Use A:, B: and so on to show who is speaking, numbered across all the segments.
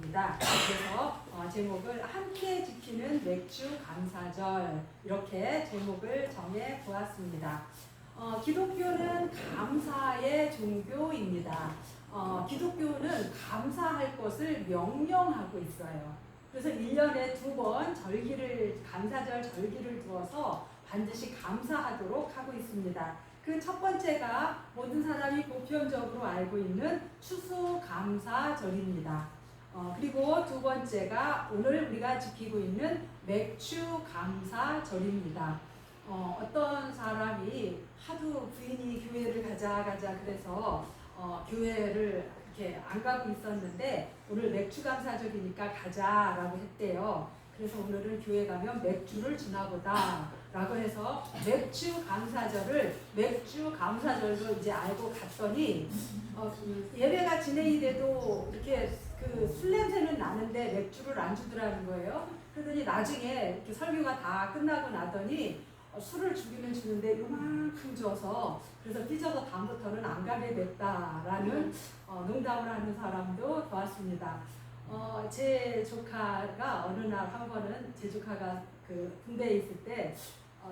A: 있습니다. 그래서 제목을 함께 지키는 맥주 감사절 이렇게 제목을 정해 보았습니다. 기독교는 감사의 종교입니다. 기독교는 감사할 것을 명령하고 있어요. 그래서 1년에 2번 감사절 절기를 두어서 반드시 감사하도록 하고 있습니다. 그 첫 번째가 모든 사람이 보편적으로 알고 있는 추수감사절입니다. 그리고 두 번째가 오늘 우리가 지키고 있는 맥주감사절입니다. 어떤 사람이 하도 부인이 교회를 가자 그래서 교회를 이렇게 안 가고 있었는데 오늘 맥주감사절이니까 가자라고 했대요. 그래서 오늘은 교회 가면 맥주를 주나 보다 라고 해서 맥주감사절로 이제 알고 갔더니 예배가 진행이 돼도 이렇게 술 냄새는 나는데 맥주를 안 주더라는 거예요. 그러더니 나중에 이렇게 설교가 다 끝나고 나더니 술을 주기는 주는데 요만큼 줘서 그래서 삐져서 다음부터는 안 가게 됐다라는 농담을 하는 사람도 보았습니다. 제 조카가 어느 날 한 번은 제 조카가 그 군대에 있을 때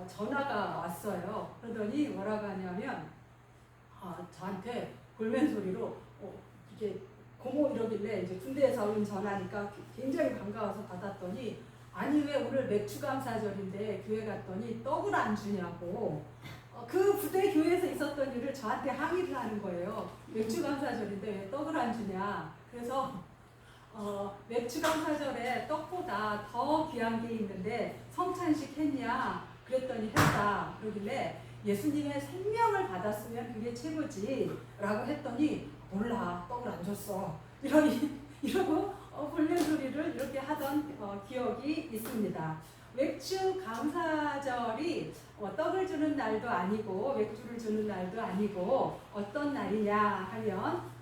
A: 전화가 왔어요. 그러더니 뭐라고 하냐면 저한테 골멘 소리로 이게 고모 이러길래 이제 군대에서 온 전화니까 굉장히 반가워서 받았더니 아니 왜 오늘 맥주감사절인데 교회 갔더니 떡을 안 주냐고 그 부대 교회에서 있었던 일을 저한테 항의를 하는 거예요. 맥주감사절인데 왜 떡을 안 주냐. 그래서 맥주감사절에 떡보다 더 귀한 게 있는데 성찬식 했냐 그랬더니 했다. 그러길래 예수님의 생명을 받았으면 그게 최고지 라고 했더니 몰라 떡을 안 줬어 이러고 볼멘 소리를 이렇게 하던 기억이 있습니다. 맥주 감사절이 떡을 주는 날도 아니고 맥주를 주는 날도 아니고 어떤 날이냐 하면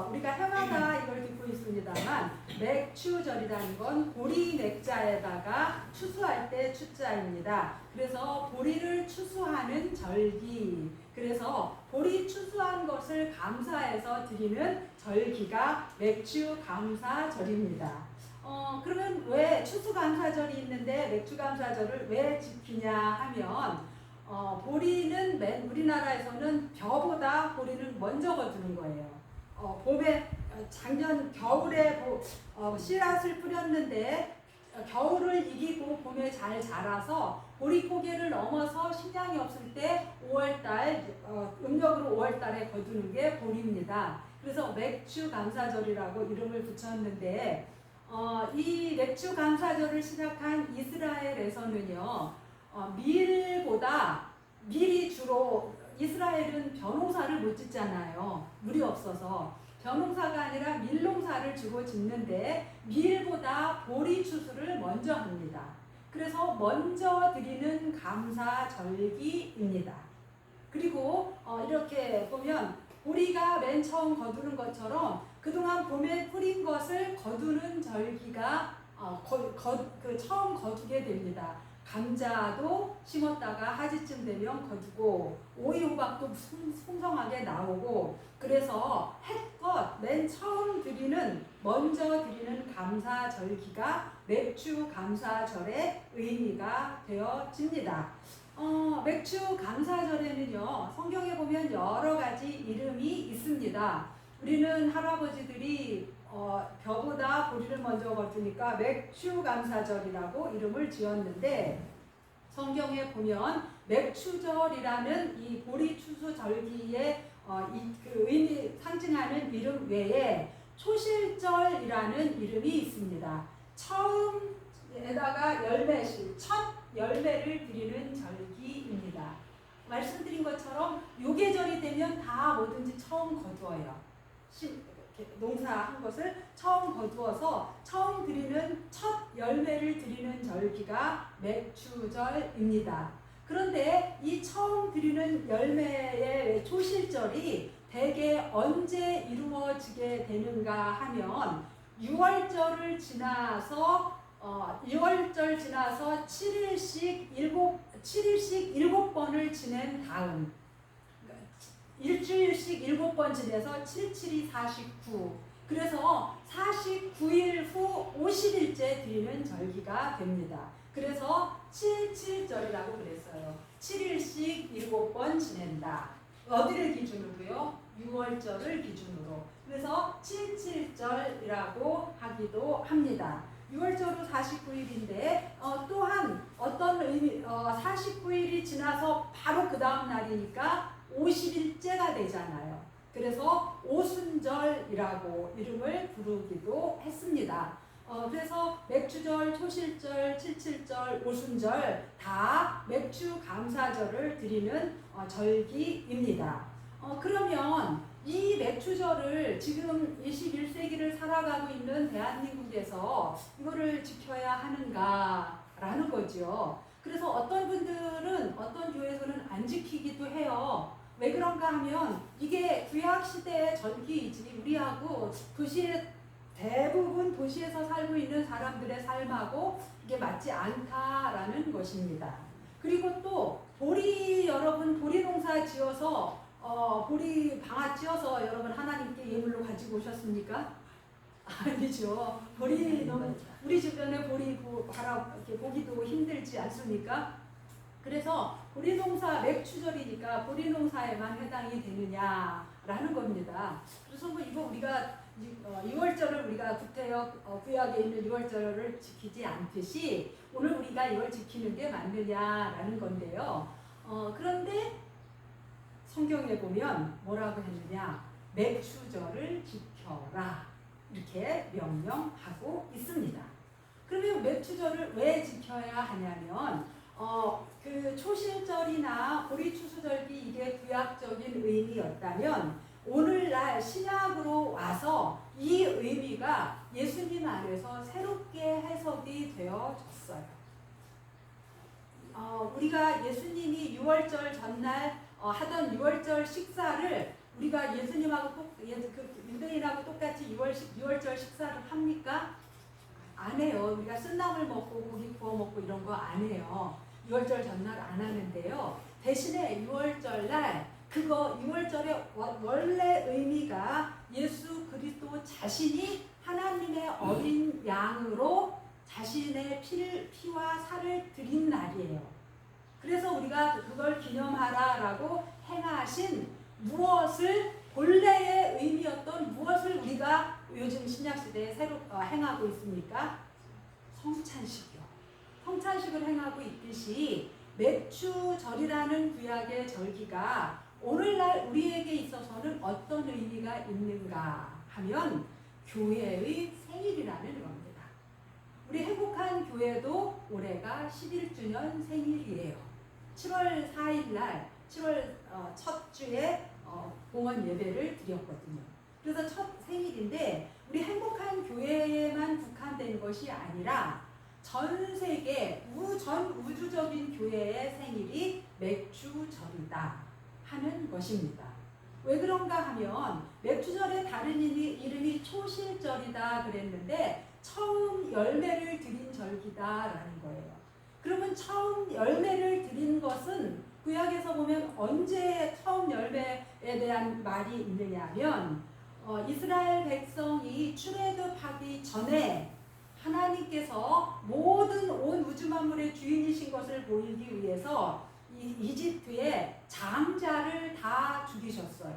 A: 우리가 해마다 이걸 듣고 있습니다만 맥추절이라는 건 보리 맥자에다가 추수할 때 추자입니다. 그래서 보리를 추수하는 절기, 그래서 보리 추수한 것을 감사해서 드리는 절기가 맥추감사절입니다. 그러면 왜 추수감사절이 있는데 맥추감사절을 왜 지키냐 하면 보리는 우리나라에서는 벼보다 보리를 먼저 거두는 거예요. 봄에 작년 겨울에 씨앗을 뿌렸는데 겨울을 이기고 봄에 잘 자라서 보리고개를 넘어서 식량이 없을 때 5월달 음력으로 5월달에 거두는 게 보리입니다. 그래서 맥주감사절이라고 이름을 붙였는데 이 맥주감사절을 시작한 이스라엘에서는요 밀이 주로 이스라엘은 벼농사를 못 짓잖아요. 물이 없어서 벼농사가 아니라 밀농사를 주로 짓는데 밀보다 보리 추수를 먼저 합니다. 그래서 먼저 드리는 감사절기입니다. 그리고 이렇게 보면 보리가 맨 처음 거두는 것처럼 그동안 봄에 뿌린 것을 거두는 절기가 처음 거두게 됩니다. 감자도 심었다가 하지쯤 되면 거두고 오이 호박도 풍성하게 나오고 그래서 해껏 맨 처음 먼저 드리는 감사절기가 맥주감사절의 의미가 되어집니다. 맥주감사절에는요 성경에 보면 여러 가지 이름이 있습니다. 우리는 할아버지들이 벼보다 보리를 먼저 거두니까 맥주감사절이라고 이름을 지었는데 성경에 보면 맥추절이라는 이 보리 추수 절기의 그 의미 상징하는 이름 외에 초실절이라는 이름이 있습니다. 처음에다가 첫 열매를 드리는 절기입니다. 말씀드린 것처럼 요계절이 되면 다 뭐든지 처음 거두어요. 농사한 것을 처음 거두어서 처음 드리는 첫 열매를 드리는 절기가 맥추절입니다. 그런데 이 처음 드리는 열매의 초실절이 대개 언제 이루어지게 되는가 하면 6월절 지나서 7일씩 7번을 지낸 다음 일주일씩 7번 지내서 7, 7이 49. 그래서 49일 후 50일째 드리는 절기가 됩니다. 그래서 77절이라고 그랬어요. 7일씩 7번 지낸다. 어디를 기준으로요? 6월절을 기준으로. 그래서 77절이라고 하기도 합니다. 6월절은 49일인데 또한 어떤 의미 49일이 지나서 바로 그 다음 날이니까 50일째가 되잖아요. 그래서 오순절이라고 이름을 부르기도 했습니다. 그래서 맥주절, 초실절, 칠칠절, 오순절 다 맥주 감사절을 드리는 절기입니다. 그러면 이 맥주절을 지금 21세기를 살아가고 있는 대한민국에서 이거를 지켜야 하는가라는 거죠. 그래서 어떤 분들은 어떤 교회에서는 안 지키기도 해요. 왜 그런가 하면 이게 구약시대의 절기이지 우리하고 대부분 도시에서 살고 있는 사람들의 삶하고 이게 맞지 않다라는 것입니다. 그리고 또 여러분 보리 농사 지어서 보리 방아 찧어서 여러분 하나님께 예물로 가지고 오셨습니까? 아니죠. 우리 주변에 보리 이렇게 보기도 힘들지 않습니까? 그래서 보리 농사 맥주절이니까 보리 농사에만 해당이 되느냐라는 겁니다. 그래서 이거 우리가 6월절을 우리가 구약에 있는 6월절을 지키지 않듯이 오늘 우리가 이걸 지키는 게 맞느냐라는 건데요. 그런데 성경에 보면 뭐라고 했느냐? 맥주절을 지켜라 이렇게 명령하고 있습니다. 그러면 맥주절을 왜 지켜야 하냐면 그 초실절이나 보리추수절기 이게 구약적인 의미였다면 오늘날 신약으로 와서 이 의미가 예수님 안에서 새롭게 해석이 되어졌어요. 우리가 예수님이 6월절 전날 하던 6월절 식사를 우리가 예수님하고 유대인하고 똑같이 6월절 식사를 합니까? 안 해요. 우리가 쓴나물 먹고 고기 구워 먹고 이런 거 안 해요. 6월절 전날 안 하는데요. 대신에 6월절 날 6월절의 원래 의미가 예수 그리스도 자신이 하나님의 어린 양으로 자신의 피와 살을 드린 날이에요. 그래서 우리가 그걸 기념하라라고 행하신 본래의 의미였던 무엇을 우리가 요즘 신약시대에 새로 행하고 있습니까? 성찬식이요. 성찬식을 행하고 있듯이 맥주절이라는 구약의 절기가 오늘날 우리에게 있어서는 어떤 의미가 있는가 하면 교회의 생일이라는 겁니다. 우리 행복한 교회도 올해가 11주년 생일이에요. 7월 4일 날 7월 첫 주에 공원 예배를 드렸거든요. 그래서 첫 생일인데 우리 행복한 교회에만 국한된 것이 아니라 전 세계 전 우주적인 교회의 생일이 맥주절이다 하는 것입니다. 왜 그런가 하면 맥주절의 다른 이름이 초실절이다 그랬는데 처음 열매를 드린 절기다라는 거예요. 그러면 처음 열매를 드린 것은 구약에서 보면 언제 처음 열매에 대한 말이 있느냐 하면 이스라엘 백성이 출애굽하기 전에 하나님께서 모든 온 우주 만물의 주인이신 것을 보이기 위해서 이집트에 장자를 다 죽이셨어요.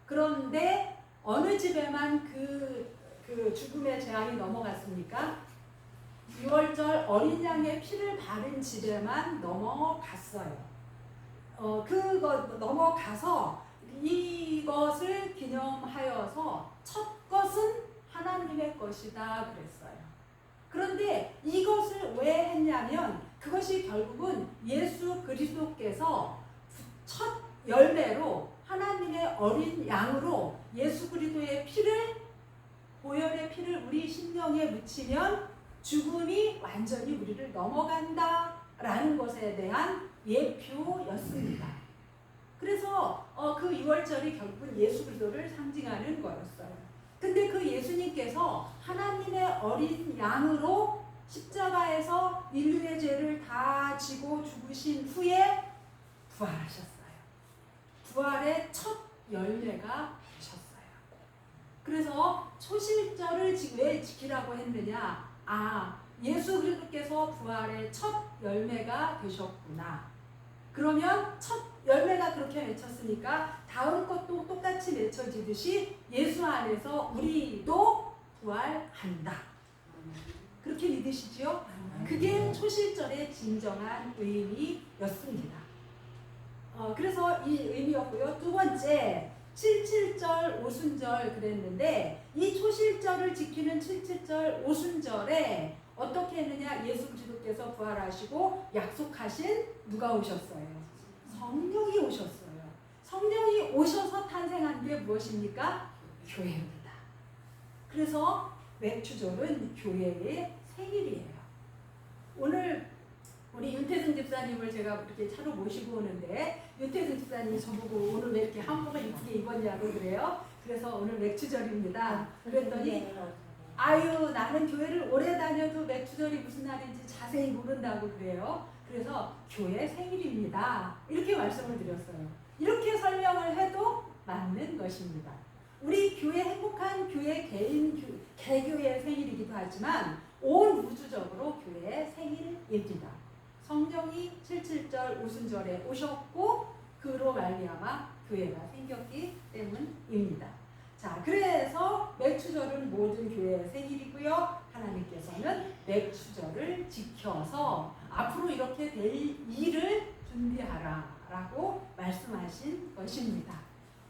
A: 그런데 어느 집에만 그 죽음의 재앙이 넘어갔습니까? 6월절 어린 양의 피를 바른 집에만 넘어갔어요. 넘어가서 이것을 기념하여서 첫 것은 하나님의 것이다 그랬어요. 그런데 이것을 왜 했냐면 그것이 결국은 예수 그리스도께서 첫 열매로 하나님의 어린 양으로 예수 그리스도의 보혈의 피를 우리 심령에 묻히면 죽음이 완전히 우리를 넘어간다라는 것에 대한 예표였습니다. 그래서 그 6월절이 결국은 예수 그리스도를 상징하는 거였어요. 근데 그 예수님께서 하나님의 어린 양으로 십자가에서 인류의 죄를 다 지고 죽으신 후에 부활하셨어요. 부활의 첫 열매가 되셨어요. 그래서 초실절을 왜 지키라고 했느냐? 예수 그리스도께서 부활의 첫 열매가 되셨구나. 그러면 첫 열매가 그렇게 맺혔으니까 다음 것도 똑같이 맺혀지듯이 예수 안에서 우리도 부활한다. 그렇게 믿으시죠? 그게 초실절의 진정한 의미였습니다. 그래서 이 의미였고요. 두 번째, 칠칠절, 오순절 그랬는데 이 초실절을 지키는 칠칠절, 오순절에 어떻게 했느냐? 예수 그리스도께서 부활하시고 약속하신 누가 오셨어요? 성령이 오셨어요. 성령이 오셔서 탄생한 게 무엇입니까? 교회입니다. 그래서 맥추절은 교회의 생일이에요. 오늘 우리 윤태승 집사님을 제가 이렇게 차로 모시고 오는데 윤태승 집사님이 저보고 오늘 왜 이렇게 한복을 이쁘게 입었냐고 그래요. 그래서 오늘 맥추절입니다. 그랬더니 나는 교회를 오래 다녀도 맥추절이 무슨 날인지 자세히 모른다고 그래요. 그래서 교회 생일입니다. 이렇게 말씀을 드렸어요. 이렇게 설명을 해도 맞는 것입니다. 우리 교회 행복한 교회 개교의 생일이기도 하지만 온 우주적으로 교회의 생일입니다. 성령이 칠칠절 오순절에 오셨고 그로 말미암아 교회가 생겼기 때문입니다. 자, 그래서 맥추절은 모든 교회의 생일이고요. 하나님께서는 맥추절을 지켜서 앞으로 이렇게 될 일을 준비하라라고 말씀하신 것입니다.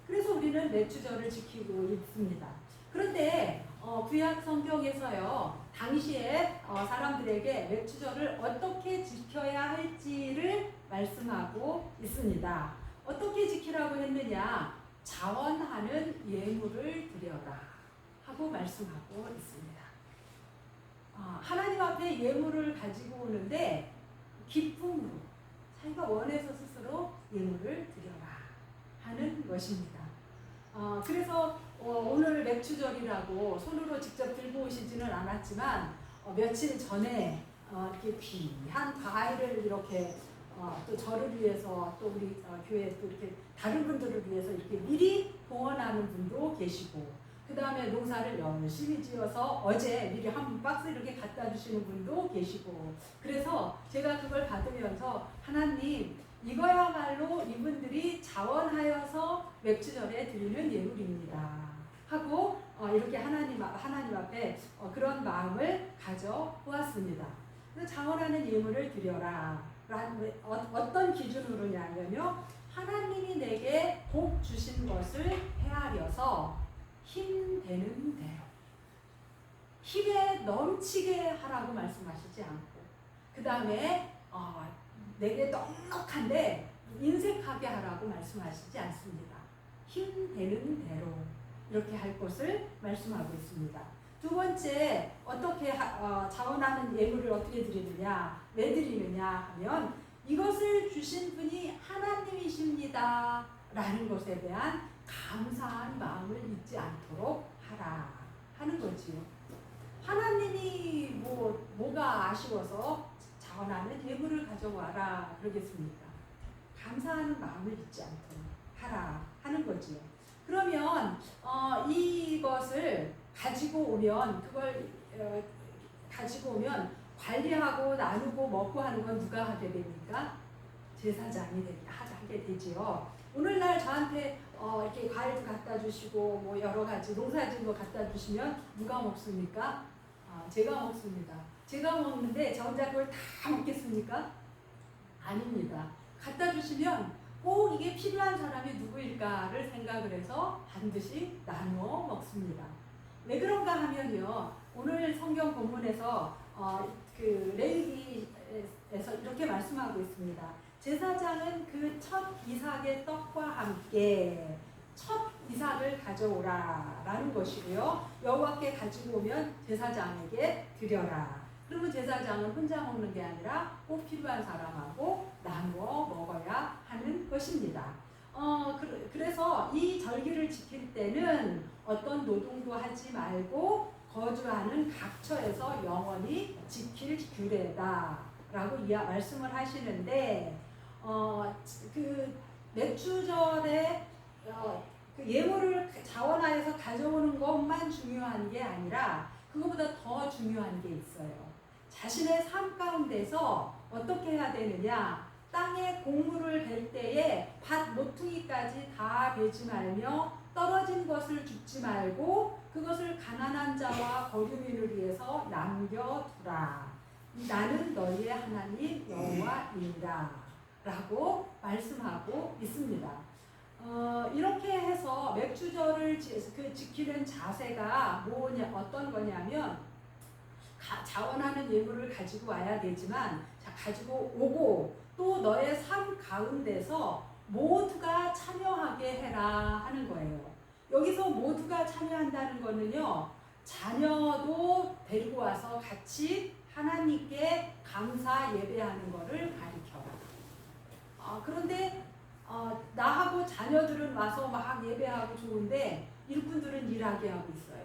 A: 그래서 우리는 맥추절을 지키고 있습니다. 그런데 구약 성경에서요, 당시에 사람들에게 맥추절을 어떻게 지켜야 할지를 말씀하고 있습니다. 어떻게 지키라고 했느냐? 자원하는 예물을 드려라 하고 말씀하고 있습니다. 하나님 앞에 예물을 가지고 오는데 기쁨으로 자기가 원해서 스스로 예물을 드려라 하는 것입니다. 그래서 오늘 맥추절이라고 손으로 직접 들고 오시지는 않았지만 며칠 전에 이렇게 귀한 과일을 이렇게 또 저를 위해서 또 우리 교회 또 이렇게 다른 분들을 위해서 이렇게 미리 봉헌하는 분도 계시고, 그 다음에 농사를 열심히 지어서 어제 미리 한 박스 이렇게 갖다 주시는 분도 계시고, 그래서 제가 그걸 받으면서 하나님, 이거야말로 이분들이 자원하여서 맥주절에 드리는 예물입니다 하고 이렇게 하나님 앞에 그런 마음을 가져보았습니다. 그래서 자원하는 예물을 드려라. 어떤 기준으로냐면요, 하나님이 내게 복 주신 것을 헤아려서 힘 되는 대로, 힘에 넘치게 하라고 말씀하시지 않고, 그 다음에 내게 넉넉한데 인색하게 하라고 말씀하시지 않습니다. 힘 되는 대로 이렇게 할 것을 말씀하고 있습니다. 두 번째, 어떻게 자원하는 예물을 어떻게 드리느냐, 왜 드리느냐 하면 이것을 주신 분이 하나님이십니다 라는 것에 대한 감사한 마음을 잊지 않도록 하라 하는 거지요. 하나님이 뭐가 아쉬워서 자원하는 예물을 가져와라 그러겠습니까? 감사하는 마음을 잊지 않도록 하라 하는 거지요. 그러면 이것을 가지고 오면, 그걸 가지고 오면 관리하고 나누고 먹고 하는 건 누가 하게 됩니까? 제사장이 하게 되지요. 오늘날 저한테 이렇게 과일도 갖다 주시고 뭐 여러 가지 농사진 거 갖다 주시면 누가 먹습니까? 제가 먹습니다. 제가 먹는데 저 혼자 그걸 다 먹겠습니까? 아닙니다. 갖다 주시면 꼭 이게 필요한 사람이 누구일까를 생각을 해서 반드시 나누어 먹습니다. 왜 그런가 하면요, 오늘 성경 본문에서 그 레위기에서 이렇게 말씀하고 있습니다. 제사장은 그 첫 이삭의 떡과 함께 첫 이삭을 가져오라 라는 것이고요, 여호와께 가지고 오면 제사장에게 드려라. 그러면 제사장은 혼자 먹는 게 아니라 꼭 필요한 사람하고 나누어 먹어야 하는 것입니다. 그래서 이 절기를 지킬 때는 어떤 노동도 하지 말고 거주하는 각처에서 영원히 지킬 규례다 라고 말씀을 하시는데, 그 맥주절에 그 예물을 자원하에서 가져오는 것만 중요한 게 아니라 그거보다 더 중요한 게 있어요. 자신의 삶 가운데서 어떻게 해야 되느냐? 땅에 곡물을 벨 때에 밭 모퉁이까지 다 베지 말며 떨어진 것을 줍지 말고 그것을 가난한 자와 거류민을 위해서 남겨두라. 나는 너희의 하나님 여호와이니라 라고 말씀하고 있습니다. 이렇게 해서 맥주절을 지키는 자세가 어떤 거냐면 자원하는 예물을 가지고 와야 되지만 가지고 오고 또 너의 삶 가운데서 모두가 참여하게 해라 하는 거예요. 여기서 모두가 참여한다는 거는요, 자녀도 데리고 와서 같이 하나님께 감사 예배하는 것을 가리켜라. 그런데 나하고 자녀들은 와서 막 예배하고 좋은데 일꾼들은 일하게 하고 있어요.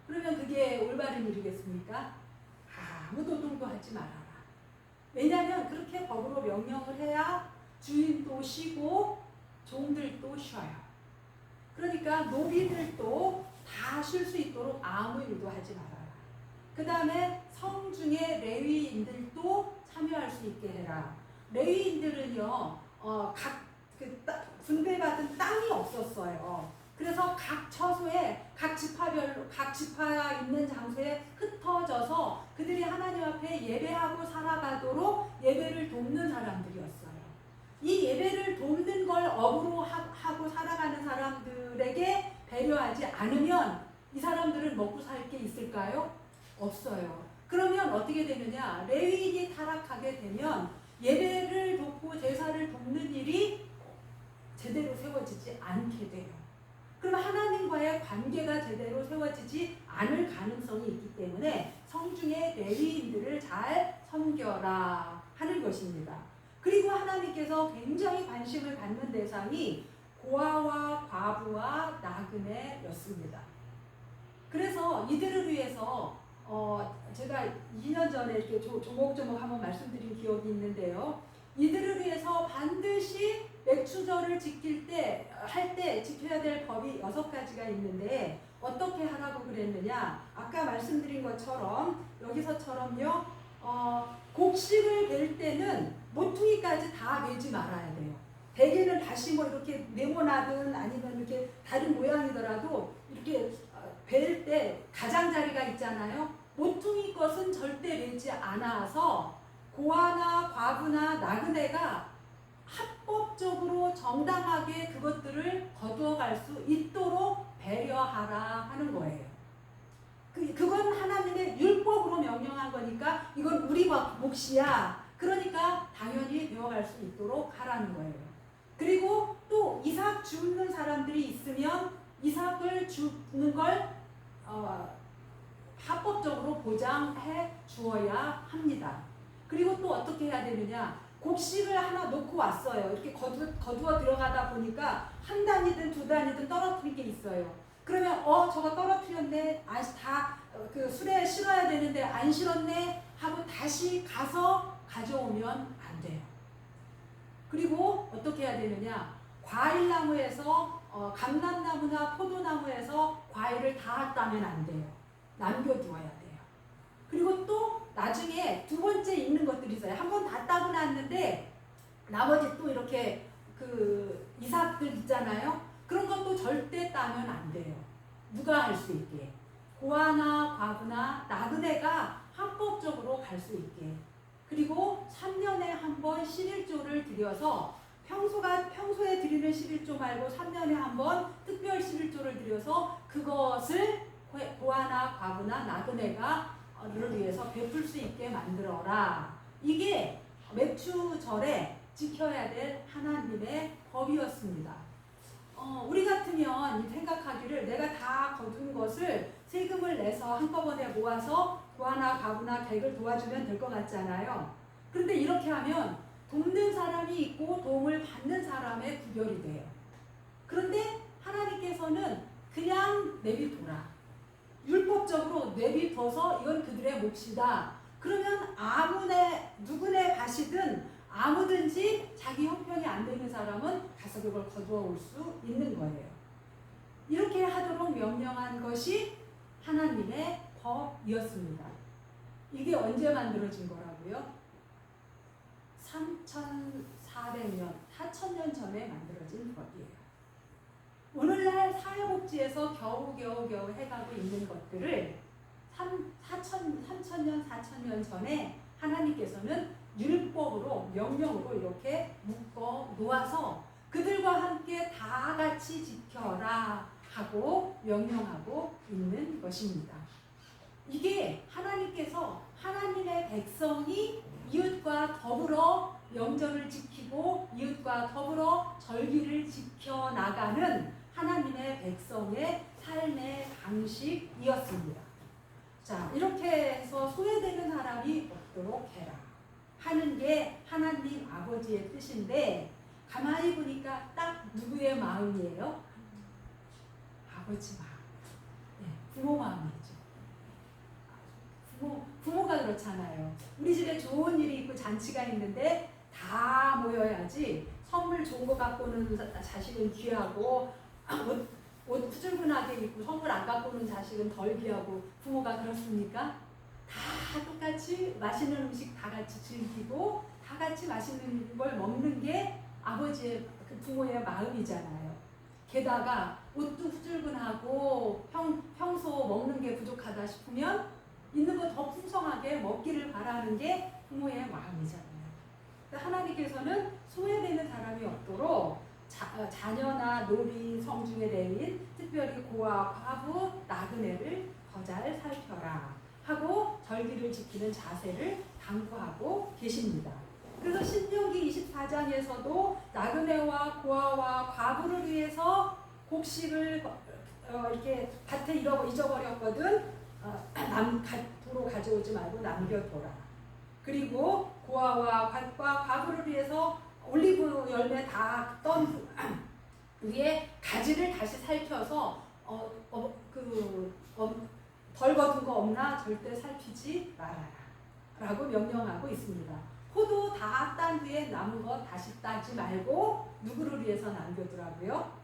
A: 그러면 그게 올바른 일이겠습니까? 아무 노동도 하지 말아라. 왜냐하면 그렇게 법으로 명령을 해야 주인도 쉬고 종들도 쉬어요. 그러니까 노비들도 다 쉴 수 있도록 아무 일도 하지 말아라. 그 다음에 성중의 레위인들도 참여할 수 있게 해라. 레위인들은요, 분배받은 땅이 없었어요. 그래서 각 처소에 각 지파 있는 장소에 흩어져서 그들이 하나님 앞에 예배하고 살아가도록 예배를 돕는 사람들이었어요. 이 예배를 돕는 걸 업으로 하고 살아가는 사람들에게 배려하지 않으면 이 사람들은 먹고 살 게 있을까요? 없어요. 그러면 어떻게 되느냐? 레위인이 타락하게 되면 예배를 돕고 제사를 돕는 일이 제대로 세워지지 않게 돼요. 그럼 하나님과의 관계가 제대로 세워지지 않을 가능성이 있기 때문에 성중의 레위인들을 잘 섬겨라 하는 것입니다. 그리고 하나님께서 굉장히 관심을 갖는 대상이 고아와 과부와 나그네였습니다. 그래서 이들을 위해서 제가 2년 전에 이렇게 조목조목 한번 말씀드린 기억이 있는데요. 이들을 위해서 반드시 맥주절을 할 때 지켜야 될 법이 6가지가 있는데 어떻게 하라고 그랬느냐? 아까 말씀드린 것처럼 여기서처럼요. 곡식을 벨 때는 모퉁이까지 다 베지 말아야 돼요. 대개는 다시 뭐 이렇게 네모나든 아니면 이렇게 다른 모양이더라도 이렇게 벨 때 가장자리가 있잖아요. 모퉁이 것은 절대 베지 않아서 고아나 과부나 나그네가 합법적으로 정당하게 그것들을 거두어갈 수 있도록 배려하라 하는 거예요. 그건 하나님의 율법으로 명령한 거니까 이건 우리 몫이야. 그러니까 당연히 배워갈 수 있도록 하라는 거예요. 그리고 또 이삭 줍는 사람들이 있으면 이삭을 줍는 걸 합법적으로 보장해 주어야 합니다. 그리고 또 어떻게 해야 되느냐? 곡식을 하나 놓고 왔어요. 이렇게 거두어 들어가다 보니까 한 단이든 두 단이든 떨어뜨린 게 있어요. 그러면 저거 떨어뜨렸네. 그 술에 실어야 되는데 안 실었네 하고 다시 가서 가져오면 안 돼요. 그리고 어떻게 해야 되느냐? 과일나무에서 감람나무나 포도나무에서 과일을 다 따면 안 돼요. 남겨두어야 돼요. 그리고 또 나중에 두 번째 익는 것들이 있어요. 한 번 다 따고 났는데 나머지 또 이렇게 이삭들 있잖아요. 그런 것도 절대 따면 안 돼요. 누가 할 수 있게. 고아나 과부나 나그네가 합법적으로 갈 수 있게. 그리고 3년에 한 번 11조를 들여서 평소에 드리는 11조 말고 3년에 한 번 특별 11조를 들여서 그것을 고아나 과부나 나그네가 를 위해서 베풀 수 있게 만들어라. 이게 맥주절에 지켜야 될 하나님의 법이었습니다. 우리 같으면 생각하기를 내가 다 거둔 것을 세금을 내서 한꺼번에 모아서 고아나 과부나 객을 도와주면 될 것 같잖아요. 그런데 이렇게 하면 돕는 사람이 있고 도움을 받는 사람의 구별이 돼요. 그런데 하나님께서는 그냥 내비둬라. 율법적으로 내비둬서 이건 그들의 몫이다. 그러면 누구네 밭이든 아무든지 자기 형편이 안 되는 사람은 가서 그걸 거두어 올 수 있는 거예요. 이렇게 하도록 명령한 것이 하나님의 법이었습니다. 이게 언제 만들어진 거라고요? 3,400년, 4,000년 전에 만들어진 법이에요. 오늘날 사회복지에서 겨우겨우 해가고 있는 것들을 3,000년, 4,000년 전에 하나님께서는 율법으로, 명령으로 이렇게 묶어 놓아서 그들과 함께 다 같이 지켜라 하고 명령하고 있는 것입니다. 이게 하나님께서 하나님의 백성이 이웃과 더불어 명절을 지키고 이웃과 더불어 절기를 지켜나가는 하나님의 백성의 삶의 방식이었습니다. 자, 이렇게 해서 소외되는 사람이 없도록 해라 하는 게 하나님 아버지의 뜻인데, 가만히 보니까 딱 누구의 마음이에요? 아버지 마음. 네, 부모 마음이죠. 부모가 그렇잖아요. 우리 집에 좋은 일이 있고 잔치가 있는데 다 모여야지, 선물 좋은 거 갖고 오는 자식은 귀하고 옷 후줄근하게 입고 선물 안 갖고 오는 자식은 덜 귀하고, 부모가 그렇습니까? 다 똑같이 맛있는 음식 다 같이 즐기고 다 같이 맛있는 걸 먹는 게 아버지의, 그 부모의 마음이잖아요. 게다가 옷도 후줄근하고 평소 먹는 게 부족하다 싶으면 있는 거 더 풍성하게 먹기를 바라는 게 부모의 마음이잖아요. 하나님께서는 소외되는 사람이 없도록 자녀나 노비, 성중의 레인, 특별히 고아, 과부, 나그네를 더 잘 살펴라 하고 절기를 지키는 자세를 당부하고 계십니다. 그래서 신명기 24장에서도 나그네와 고아와 과부를 위해서 곡식을 이렇게 밭에 잊어버렸거든. 도로 가져오지 말고 남겨둬라. 그리고 고아와 과부를 위해서 올리브 열매 다 떤 위에 가지를 다시 살펴서 덜 거둔 거 없나 절대 살피지 말아라 라고 명령하고 있습니다. 포도 다 딴 후에 남은 거 다시 따지 말고 누구를 위해서 남겨두라고요?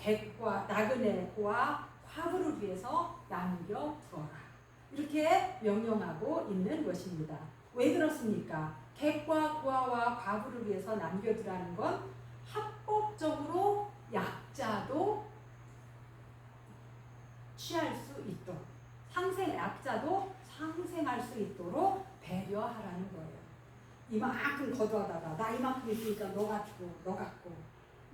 A: 객과 나그네, 고아, 과부를 위해서 남겨두어라. 이렇게 명령하고 있는 것입니다. 왜 그렇습니까? 객과 고아와 과부를 위해서 남겨두라는 건 합법적으로 약자도 취할 수 있도록, 약자도 상생할 수 있도록 배려하라는 거예요. 이만큼 거두어다가 나 이만큼 있으니까 너 갖고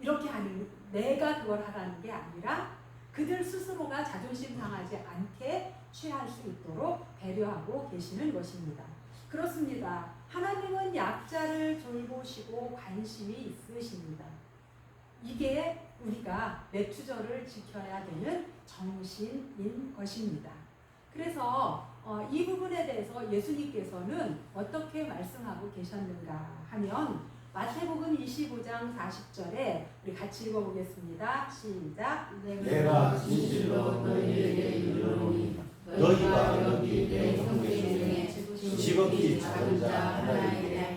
A: 이렇게 하는, 내가 그걸 하라는 게 아니라 그들 스스로가 자존심 상하지 않게 취할 수 있도록 배려하고 계시는 것입니다. 그렇습니다. 하나님은 약자를 돌보시고 관심이 있으십니다. 이게 우리가 매추절을 지켜야 되는 정신인 것입니다. 그래서 이 부분에 대해서 예수님께서는 어떻게 말씀하고 계셨는가 하면, 마태복음 25장 40절에 우리 같이 읽어보겠습니다. 시작.
B: 내가 진실로 너희에게 이르노니 너희가 여기 내 형제 중에 지극히 작은 자 하나에게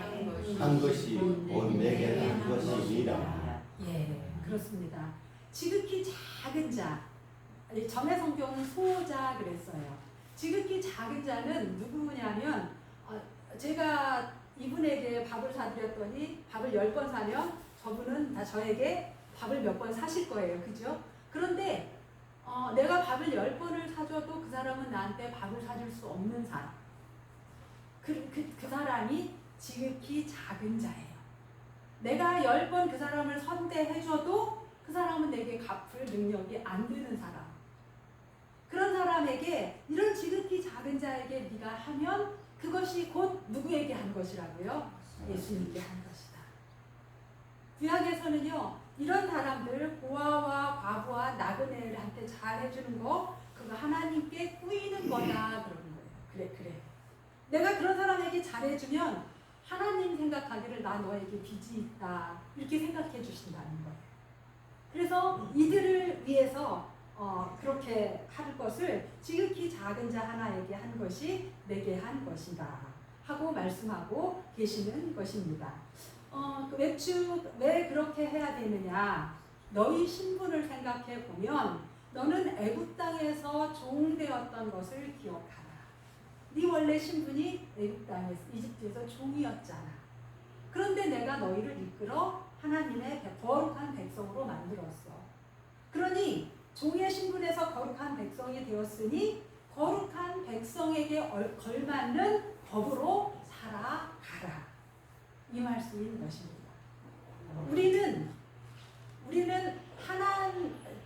B: 한 것이 곧 내게 한 것이니라.
A: 예, 그렇습니다. 지극히 작은 자, 전에 성경은 소자 그랬어요. 지극히 작은 자는 누구냐면, 제가 이분에게 밥을 사드렸더니 밥을 10번 사면 저분은 다 저에게 밥을 몇 번 사실 거예요. 그죠? 그런데 내가 밥을 10번을 사줘도 그 사람은 나한테 밥을 사줄 수 없는 사람. 그 사람이 지극히 작은 자예요. 내가 10번 그 사람을 선대해줘도 그 사람은 내게 갚을 능력이 안 되는 사람. 그런 사람에게, 이런 지극히 작은 자에게 네가 하면 그것이 곧 누구에게 한 것이라고요? 예수님께 한 것이다. 구약에서는요, 이런 사람들, 고아와 과부와 나그네한테 잘해주는 거, 그거 하나님께 꾸이는 거다 그러는 거예요. 그래. 내가 그런 사람에게 잘해주면 하나님 생각하기를 나 너에게 빚이 있다, 이렇게 생각해 주신다는 거예요. 그래서 이들을 위해서 그렇게 할 것을 지극히 작은 자 하나에게 한 것이 내게 한 것이다 하고 말씀하고 계시는 것입니다. 왜 그렇게 해야 되느냐? 너희 신분을 생각해 보면 너는 애굽 땅에서 종되었던 것을 기억하라. 네 원래 신분이 애굽 땅에서 이집트에서 종이었잖아. 그런데 내가 너희를 이끌어 하나님의 거룩한 백성으로 만들었어. 그러니 종의 신분에서 거룩한 백성이 되었으니 거룩한 백성에게 걸맞는 법으로 살아가라. 이 말씀인 것입니다. 우리는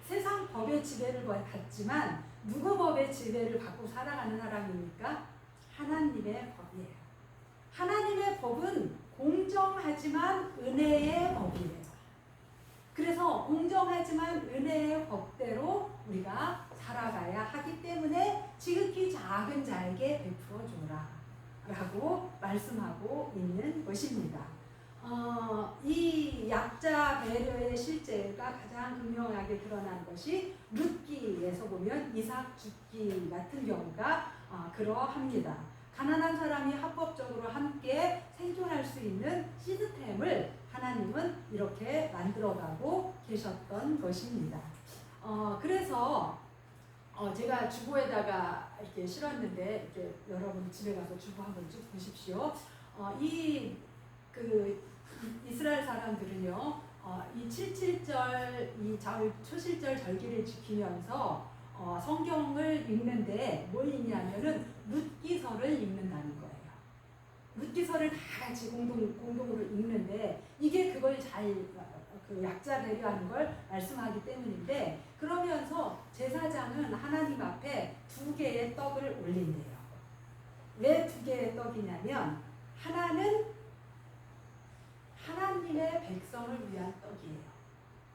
A: 세상 법의 지배를 받지만 누구 법의 지배를 받고 살아가는 사람입니까? 하나님의 법이에요. 하나님의 법은 공정하지만 은혜의 법이에요. 그래서 공정하지만 은혜의 법대로 우리가 살아가야 하기 때문에 지극히 작은 자에게 베풀어 줘라 라고 말씀하고 있는 것입니다. 이 약자 배려의 실제가 가장 극명하게 드러난 것이 룻기에서 보면 이삭 죽기 같은 경우가 그러합니다. 가난한 사람이 합법적으로 함께 생존할 수 있는 시스템을 하나님은 이렇게 만들어가고 계셨던 것입니다. 그래서 제가 주보에다가 이렇게 실었는데 이렇게 여러분 집에 가서 주보 한번 쭉 보십시오. 이스라엘 사람들은요, 이 7.7절, 이 초실절 절기를 지키면서 성경을 읽는데 뭘 읽냐면은 룻기서를 읽는다는 거예요. 룻기서를 다 같이 공동으로 읽는데 이게 그걸 그 약자 배려하는 걸 말씀하기 때문인데, 그러면서 제사장은 하나님 앞에 2개의 떡을 올린대요. 왜 2개의 떡이냐면 하나는 하나님의 백성을 위한 떡이에요.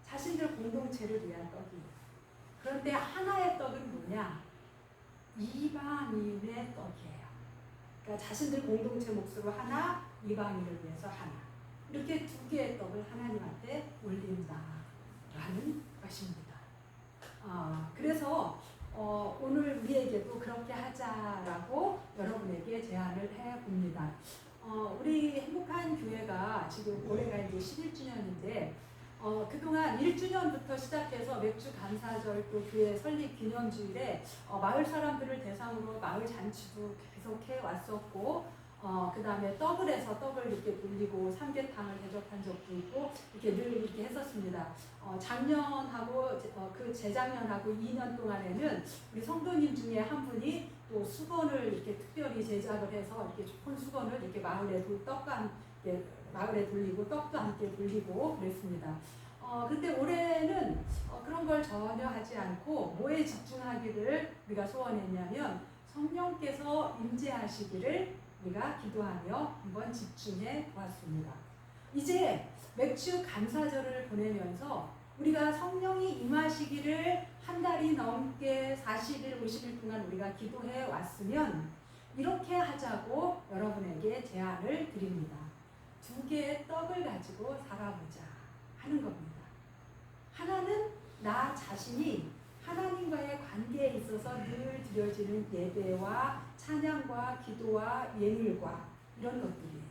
A: 자신들 공동체를 위한 떡이에요. 그런데 하나의 떡은 뭐냐? 이방인의 떡이에요. 그러니까 자신들 공동체 몫으로 하나, 이방인을 위해서 하나. 이렇게 2개의 떡을 하나님한테 올린다라는 것입니다. 그래서 오늘 우리에게도 그렇게 하자라고 여러분에게 제안을 해봅니다. 우리 행복한 교회가 지금 올해가 이제 11주년인데 그동안 1주년부터 시작해서 맥주 감사절 또 교회 설립 기념주일에 마을 사람들을 대상으로 마을 잔치도 계속 해왔었고, 그 다음에 떡을 해서 떡을 이렇게 돌리고 삼계탕을 대접한 적도 있고 이렇게 늘 이렇게 했었습니다. 작년하고 그 재작년하고 2년 동안에는 우리 성도님 중에 한 분이 또 수건을 이렇게 특별히 제작을 해서 이렇게 좋은 수건을 이렇게 마을에 떡과 함께 마을에 돌리고 떡도 함께 돌리고 그랬습니다. 근데 올해는 그런 걸 전혀 하지 않고 뭐에 집중하기를 우리가 소원했냐면 성령께서 임재하시기를 우리가 기도하며 한번 집중해 보았습니다. 이제 맥주 감사절을 보내면서 우리가 성령이 임하시기를 한 달이 넘게 40일, 50일 동안 우리가 기도해 왔으면 이렇게 하자고 여러분에게 제안을 드립니다. 2개의 떡을 가지고 살아보자 하는 겁니다. 하나는 나 자신이 하나님과의 관계에 있어서 늘 드려지는 예배와 찬양과 기도와 예물과 이런 것들이에요.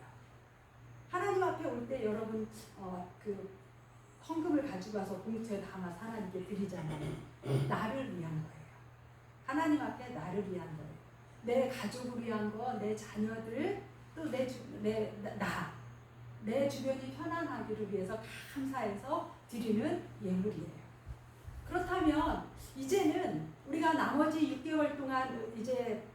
A: 하나님 앞에 올 때 여러분 그 헌금을 가지고 와서 공처에 담아서 하나님께 드리잖아요. 나를 위한 거예요. 하나님 앞에 나를 위한 거예요. 내 가족을 위한 거, 내 자녀들, 또 내 주변이 편안하기를 위해서 감사해서 드리는 예물이에요. 그렇다면 이제는 우리가 나머지 6개월 동안 이제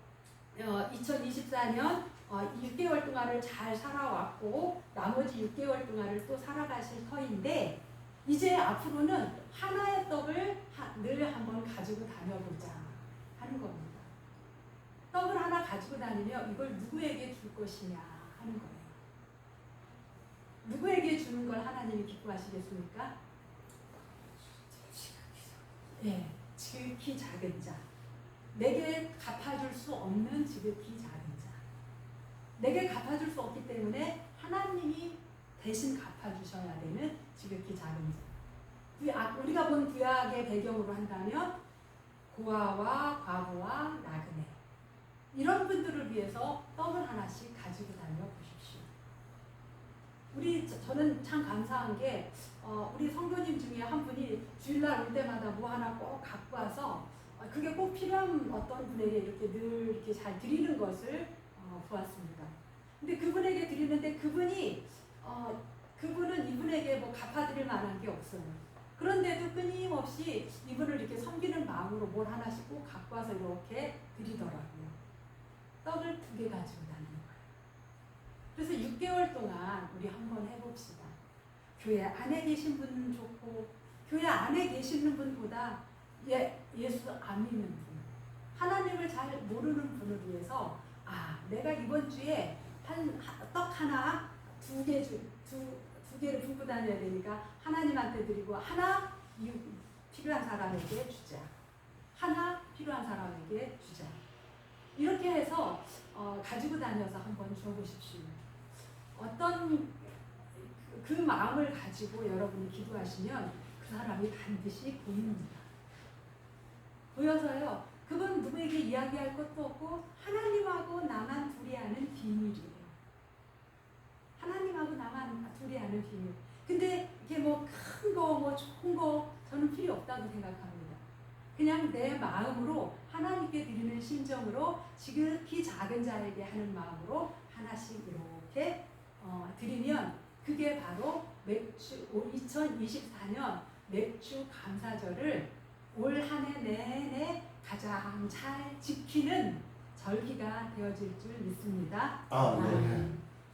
A: 2024년 6개월 동안을 잘 살아왔고 나머지 6개월 동안을 또 살아가실 터인데, 이제 앞으로는 하나의 떡을 늘 한번 가지고 다녀보자 하는 겁니다. 떡을 하나 가지고 다니며 이걸 누구에게 줄 것이냐 하는 거예요. 누구에게 주는 걸 하나님이 기뻐하시겠습니까? 네, 지극히 작은 자. 내게 갚아줄 수 없는 지극히 작은 자. 내게 갚아줄 수 없기 때문에 하나님이 대신 갚아주셔야 되는 지극히 작은 자. 우리가 본 구약의 배경으로 한다면 고아와 과부와 나그네, 이런 분들을 위해서 떡을 하나씩 가지고 다녀 보십시오. 저는 참 감사한 게 우리 성도님 중에 한 분이 주일날 올 때마다 뭐 하나 꼭 갖고 와서 그게 꼭 필요한 어떤 분에게 이렇게 늘 이렇게 잘 드리는 것을 보았습니다. 근데 그분에게 드리는데 그분은 이분에게 뭐 갚아드릴 만한 게 없어요. 그런데도 끊임없이 이분을 이렇게 섬기는 마음으로 뭘 하나씩 꼭 갖고 와서 이렇게 드리더라고요. 떡을 2개 가지고 다니는 거예요. 그래서 6개월 동안 우리 한번 해봅시다. 교회 안에 계신 분은 좋고 교회 안에 계시는 분보다 예수 안 믿는 분, 하나님을 잘 모르는 분을 위해서 내가 이번 주에 떡 하나 2개를 품고 다녀야 되니까 하나님한테 드리고 하나 필요한 사람에게 주자. 하나 필요한 사람에게 주자. 이렇게 해서 가지고 다녀서 한번 줘보십시오. 어떤 그 마음을 가지고 여러분이 기도하시면 그 사람이 반드시 보입니다. 보여서요. 그건 누구에게 이야기할 것도 없고 하나님하고 나만 둘이 아는 비밀이에요. 하나님하고 나만 둘이 아는 비밀. 근데 이게 뭐 큰 거, 뭐 좋은 거 저는 필요 없다고 생각합니다. 그냥 내 마음으로 하나님께 드리는 심정으로 지극히 작은 자에게 하는 마음으로 하나씩 이렇게 드리면 그게 바로 2024년 맥주 감사절을 올 한 해 내내 가장 잘 지키는 절기가 되어질 줄 믿습니다.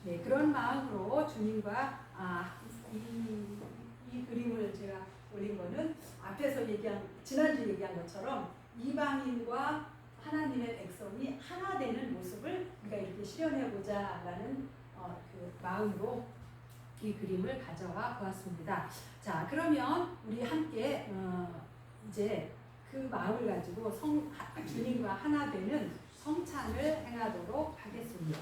A: 네, 그런 마음으로 주님과 이 그림을 제가 올린 거는 앞에서 지난주 얘기한 것처럼 이방인과 하나님의 백성이 하나 되는 모습을 우리가 이렇게 실현해보자 라는 그 마음으로 이 그림을 가져와 보았습니다. 자, 그러면 우리 함께 이제 그 마음을 가지고 주님과 하나 되는 성찬을 행하도록 하겠습니다.